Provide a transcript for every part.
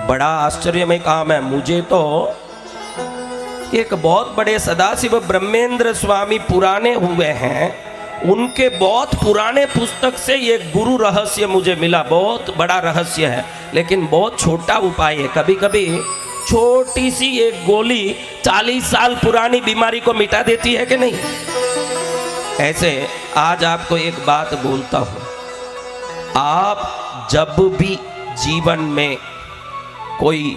बड़ा आश्चर्यमय काम है। मुझे तो एक बहुत बड़े सदाशिव ब्रह्मेंद्र स्वामी पुराने हुए हैं, उनके बहुत पुराने पुस्तक से ये गुरु रहस्य मुझे मिला। बहुत बड़ा रहस्य है लेकिन बहुत छोटा उपाय है। कभी कभी छोटी सी एक गोली 40 साल पुरानी बीमारी को मिटा देती है कि नहीं। ऐसे आज आपको एक बात बोलता हूं, आप जब भी जीवन में कोई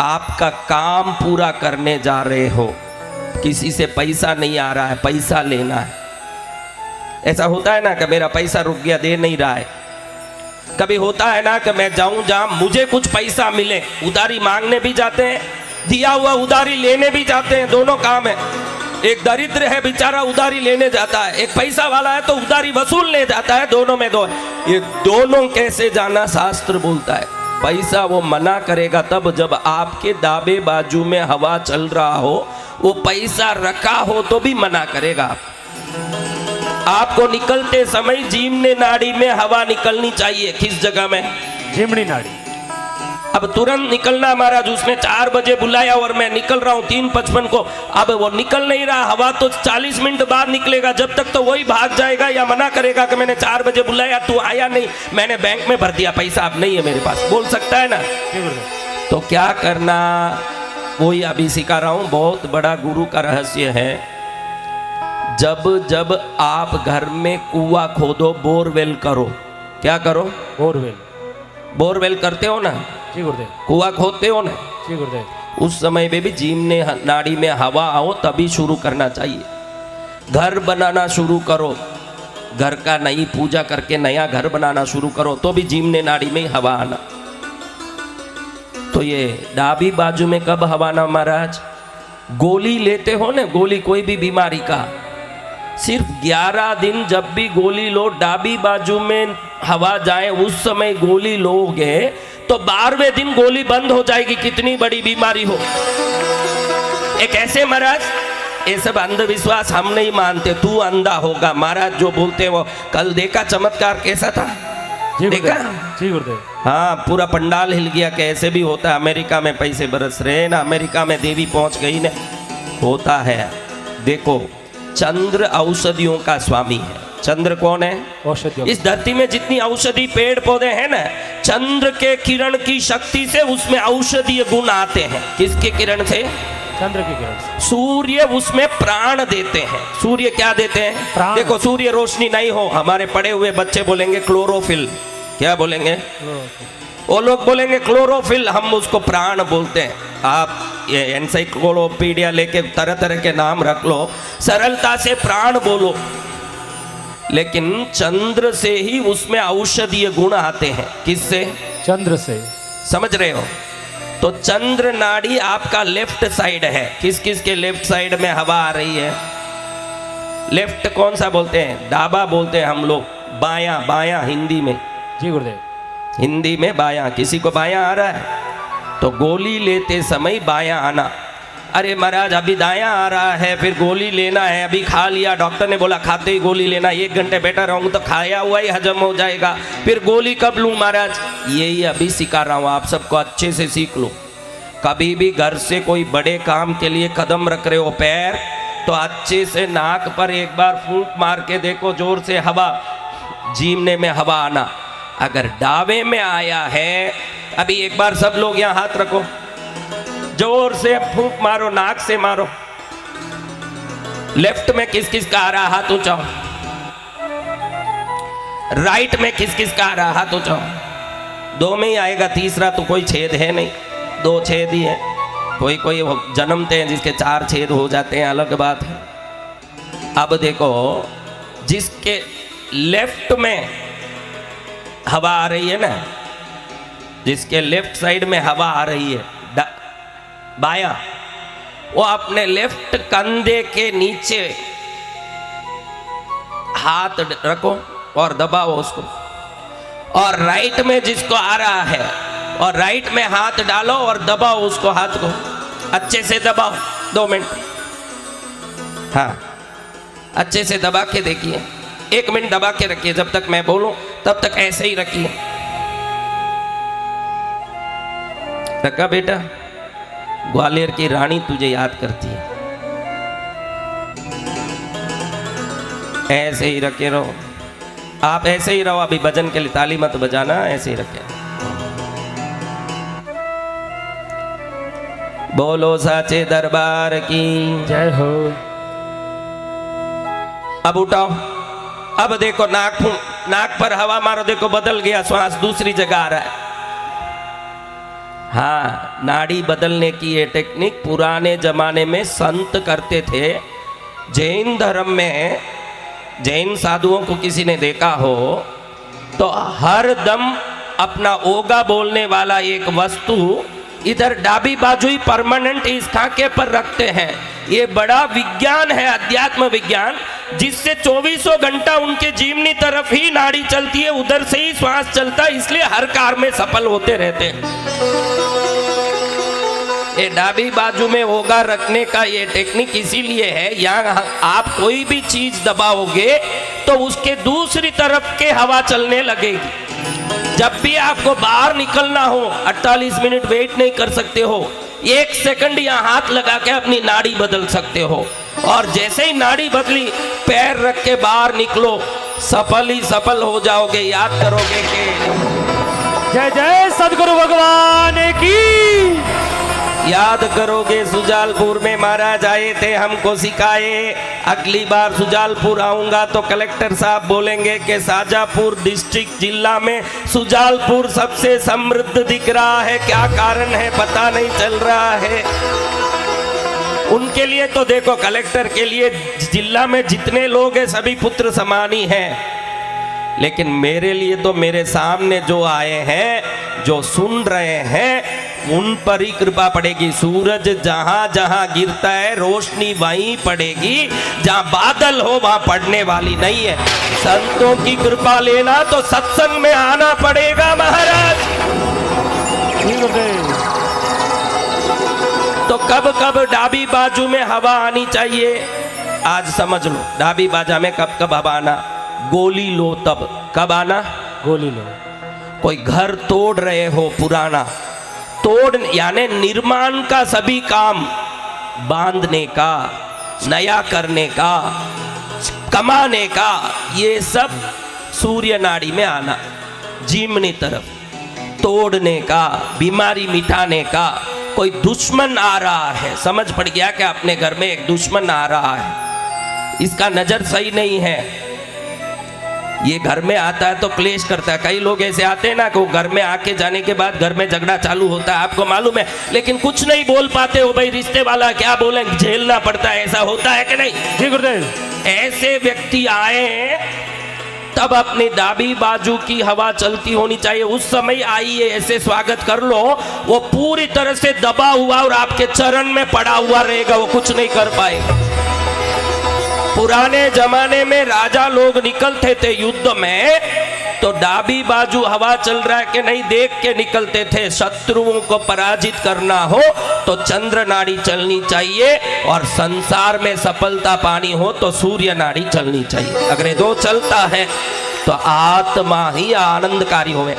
आपका काम पूरा करने जा रहे हो, किसी से पैसा नहीं आ रहा है, पैसा लेना है, ऐसा होता है ना कि मेरा पैसा रुक गया, दे नहीं रहा है। कभी होता है ना कि मैं जाऊं जहां मुझे कुछ पैसा मिले, उधारी मांगने भी जाते हैं, दिया हुआ उधारी लेने भी जाते हैं, दोनों काम है। एक दरिद्र है बेचारा उधारी लेने जाता है, एक पैसा वाला है तो उधारी वसूलने जाता है, दोनों में दो। ये दोनों कैसे जाना, शास्त्र बोलता है पैसा वो मना करेगा तब जब आपके दाबे बाजू में हवा चल रहा हो, वो पैसा रखा हो तो भी मना करेगा। आपको निकलते समय जीवने नाड़ी में हवा निकलनी चाहिए। किस जगह में? जीवनी नाड़ी। अब तुरंत निकलना महाराज, उसने 4 बजे बुलाया और मैं निकल रहा हूँ 3:55 को, अब वो निकल नहीं रहा, हवा तो 40 मिनट बाद निकलेगा, जब तक तो वही भाग जाएगा या मना करेगा कि मैंने 4 बजे बुलाया, तू आया नहीं, मैंने बैंक में भर दिया पैसा, अब नहीं है मेरे पास, बोल सकता है ना। तो क्या करना, वही अभी सिखा रहा हूँ, बहुत बड़ा गुरु का रहस्य है। जब जब आप घर में कुआं खोदो, बोरवेल करो। क्या करो? बोरवेल। बोरवेल करते हो ना, जी गुरुदेव। कुआं खोदते हो ना, जी गुरुदेव। उस समय में भी जीवने नाड़ी में हवा आओ तभी शुरू करना चाहिए। घर बनाना शुरू करो, घर का नई पूजा करके नया घर बनाना शुरू करो तो भी जीवने नाड़ी में हवा आना। तो ये डाबी बाजू में कब हवा आना महाराज? गोली लेते हो ना, गोली कोई भी बीमारी का, सिर्फ 11 दिन जब भी गोली लो, डाबी बाजू में हवा जाए उस समय गोली लोगे तो 12वें दिन गोली बंद हो जाएगी, कितनी बड़ी बीमारी हो। एक ऐसे महाराज, ये सब अंधविश्वास हम नहीं मानते, तू अंधा होगा महाराज जो बोलते वो। कल देखा चमत्कार कैसा था? देखा? जी गुरुदेव। हाँ, पूरा पंडाल हिल गया। कैसे भी होता है, अमेरिका में पैसे बरस रहे ना, अमेरिका में देवी पहुंच गई ना, होता है। देखो, चंद्र औषधियों का स्वामी है। चंद्र कौन है? औषधि। इस धरती में जितनी औषधि पेड़ पौधे हैं ना, चंद्र के किरण की शक्ति से उसमें औषधीय गुण आते हैं। किसके किरण से? चंद्र की किरण से। सूर्य उसमें प्राण देते हैं। सूर्य क्या देते हैं? प्राण। देखो, सूर्य रोशनी नहीं हो, हमारे पढ़े हुए बच्चे बोलेंगे क्लोरोफिल। क्या बोलेंगे? वो लोग बोलेंगे क्लोरोफिल, हम उसको प्राण बोलते हैं। आप ये एनसाइक्लोपीडिया लेके तरह तरह के नाम रख लो, सरलता से प्राण बोलो, लेकिन चंद्र से ही उसमें औषधीय गुण आते हैं। किससे? चंद्र से। समझ रहे हो? तो चंद्र नाड़ी आपका लेफ्ट साइड है। किस किस के लेफ्ट साइड में हवा आ रही है? लेफ्ट कौन सा बोलते हैं? डाबा बोलते हैं हम लोग, बायां, बायां हिंदी में। जी गुरुदेव। हिंदी में बायां। किसी को बायां आ रहा है तो गोली लेते समय बायां आना। अरे महाराज अभी दायां आ रहा है, फिर गोली लेना है, अभी खा लिया, डॉक्टर ने बोला खाते ही गोली लेना, 1 घंटे बैठा रहूंगा तो खाया हुआ ही हजम हो जाएगा, फिर गोली कब लूं महाराज? यही अभी सिखा रहा हूं, आप सबको अच्छे से सीख लो। कभी भी घर से कोई बड़े काम के लिए कदम रख रहे हो, पैर, तो अच्छे से नाक पर एक बार फूंक मार के देखो, जोर से हवा, जीवने में हवा आना। अगर डावे में आया है, अभी एक बार सब लोग यहाँ हाथ रखो, जोर से फूंक मारो, नाक से मारो। लेफ्ट में किस किस का आ रहा, हाथ ऊंचाओ। राइट में किस किस का आ रहा, हाथ ऊंचाओ। 2 में ही आएगा, तीसरा तो कोई छेद है नहीं, 2 छेद ही है। कोई कोई जन्मते हैं जिसके 4 छेद हो जाते हैं, अलग बात है। अब देखो, जिसके लेफ्ट में हवा आ रही है ना, जिसके लेफ्ट साइड में हवा आ रही है, बायां, वो अपने लेफ्ट कंधे के नीचे हाथ रखो और दबाओ उसको। और राइट में जिसको आ रहा है, और राइट में हाथ डालो और दबाओ उसको, हाथ को अच्छे से दबाओ, 2 मिनट। हाँ, अच्छे से दबा के देखिए, 1 मिनट दबा के रखिए, जब तक मैं बोलूं तब तक ऐसे ही रखिए। रखा बेटा, ग्वालियर की रानी तुझे याद करती है। ऐसे ही रखे रहो, आप ऐसे ही रहो। अभी भजन के लिए ताली मत बजाना, ऐसे ही रखे। बोलो साचे दरबार की जय हो। अब उठाओ, अब देखो नाक पर हवा मारो, देखो बदल गया, श्वास दूसरी जगह आ रहा है। हाँ, नाड़ी बदलने की ये टेक्निक पुराने जमाने में संत करते थे। जैन धर्म में जैन साधुओं को किसी ने देखा हो तो हर दम अपना ओगा बोलने वाला एक वस्तु इधर डाबी बाजू ही परमानेंट इस खाके पर रखते हैं। ये बड़ा विज्ञान है, अध्यात्म विज्ञान, जिससे 24 घंटा उनके जीवनी तरफ ही नाड़ी चलती है, उधर से ही श्वास चलता है, इसलिए हर कार में सफल होते रहते हैं। ये डाबी बाजू में ओगा रखने का ये टेक्निक इसीलिए है, यहाँ आप कोई भी चीज दबाओगे तो उसके दूसरी तरफ के हवा चलने लगेगी। जब भी आपको बाहर निकलना हो 48 मिनट वेट नहीं कर सकते हो, 1 सेकंड यहाँ हाथ लगा के अपनी नाड़ी बदल सकते हो। और जैसे ही नाड़ी बदली, पैर रख के बाहर निकलो, सफल ही सफल हो जाओगे। याद करोगे कि जय जय सदगुरु भगवान की। याद करोगे सुजालपुर में महाराज आए थे, हमको सिखाए। अगली बार सुजालपुर आऊंगा तो कलेक्टर साहब बोलेंगे कि शाजापुर डिस्ट्रिक्ट जिला में सुजालपुर सबसे समृद्ध दिख रहा है। क्या कारण है पता नहीं चल रहा है। उनके लिए तो देखो, कलेक्टर के लिए जिला में जितने लोग हैं सभी पुत्र समान ही हैं, लेकिन मेरे लिए तो मेरे सामने जो आए हैं, जो सुन रहे हैं, उन पर ही कृपा पड़ेगी। सूरज जहां जहां गिरता है रोशनी वहीं पड़ेगी, जहां बादल हो वहां पड़ने वाली नहीं है। संतों की कृपा लेना तो सत्संग में आना पड़ेगा महाराज। तो कब कब डाबी बाजू में हवा आनी चाहिए, आज समझ लो। डाबी बाजा में कब कब हवा आना, गोली लो तब। कब आना, गोली लो। कोई घर तोड़ रहे हो पुराना, तोड़ यानी निर्माण का सभी काम, बांधने का, नया करने का, कमाने का, ये सब सूर्य नाड़ी में आना। जीवनी तरफ तोड़ने का, बीमारी मिटाने का। कोई दुश्मन आ रहा है, समझ पड़ गया कि अपने घर में एक दुश्मन आ रहा है, इसका नजर सही नहीं है, ये घर में आता है तो क्लेश करता है। कई लोग ऐसे आते हैं ना कि वो घर में आके जाने के बाद घर में झगड़ा चालू होता है, आपको मालूम है, लेकिन कुछ नहीं बोल पाते हो। भाई रिश्ते वाला क्या बोले, झेलना पड़ता है। ऐसा होता है कि नहीं? जी गुरुदेव। ऐसे व्यक्ति आए तब अपनी डाबी बाजू की हवा चलती होनी चाहिए। उस समय आइए, ऐसे स्वागत कर लो, वो पूरी तरह से दबा हुआ और आपके चरण में पड़ा हुआ रहेगा, वो कुछ नहीं कर पाएगा। पुराने जमाने में राजा लोग निकलते थे युद्ध में तो डाबी बाजू हवा चल रहा है कि नहीं देख के निकलते थे। शत्रुओं को पराजित करना हो तो चंद्र नाड़ी चलनी चाहिए, और संसार में सफलता पानी हो तो सूर्य नाड़ी चलनी चाहिए। अगर ये दो चलता है तो आत्मा ही आनंदकारी होवे।